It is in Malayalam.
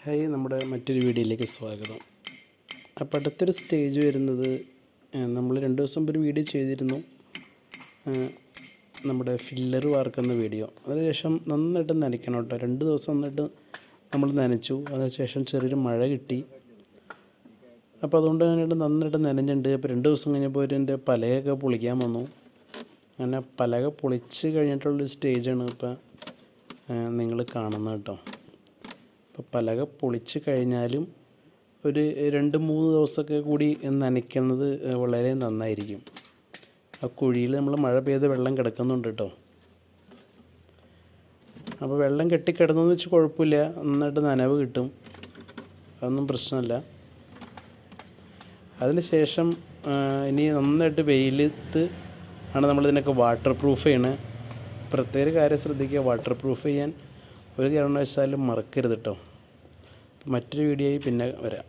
ഹായ്, നമ്മുടെ മറ്റൊരു വീഡിയോയിലേക്ക് സ്വാഗതം. അപ്പോൾ അടുത്തൊരു സ്റ്റേജ് വരുന്നത്, നമ്മൾ 2 ദിവസം മുമ്പ് ഒരു വീഡിയോ ചെയ്തിരുന്നു, നമ്മുടെ ഫില്ലർ വാർക്കുന്ന വീഡിയോ. അതിനുശേഷം നന്നായിട്ട് നനയ്ക്കണം കേട്ടോ. 2 ദിവസം നന്നായിട്ട് നമ്മൾ നനച്ചു. അതിനുശേഷം ചെറിയൊരു മഴ കിട്ടി. അപ്പോൾ അതുകൊണ്ട് നന്നായിട്ട് നനഞ്ഞിട്ടുണ്ട്. അപ്പോൾ 2 ദിവസം കഴിഞ്ഞപ്പോൾ എൻ്റെ പലകയൊക്കെ പൊളിക്കാൻ വന്നു. അങ്ങനെ പലക പൊളിച്ച് കഴിഞ്ഞിട്ടുള്ളൊരു സ്റ്റേജാണ് ഇപ്പോൾ നിങ്ങൾ കാണുന്നത് കേട്ടോ. ഇപ്പോൾ പലക പൊളിച്ച് കഴിഞ്ഞാലും ഒരു 2-3 ദിവസമൊക്കെ കൂടി നനയ്ക്കുന്നത് വളരെ നന്നായിരിക്കും. ആ കുഴിയിൽ നമ്മൾ മഴ പെയ്ത് വെള്ളം കിടക്കുന്നുണ്ട് കേട്ടോ. അപ്പോൾ വെള്ളം കെട്ടിക്കിടന്നെന്ന് വെച്ച് കുഴപ്പമില്ല, നന്നായിട്ട് നനവ് കിട്ടും, അതൊന്നും പ്രശ്നമല്ല. അതിന് ശേഷം ഇനി നന്നായിട്ട് വെയിലത്ത് ആണ് നമ്മളിതിനൊക്കെ വാട്ടർ പ്രൂഫ് ചെയ്യണത്. പ്രത്യേക കാര്യം ശ്രദ്ധിക്കുക, വാട്ടർ പ്രൂഫ് ചെയ്യാൻ ഒരു കാരണവശാലും മറക്കരുത് കേട്ടോ. മറ്റൊരു വീഡിയോയിൽ പിന്നെ വരാം.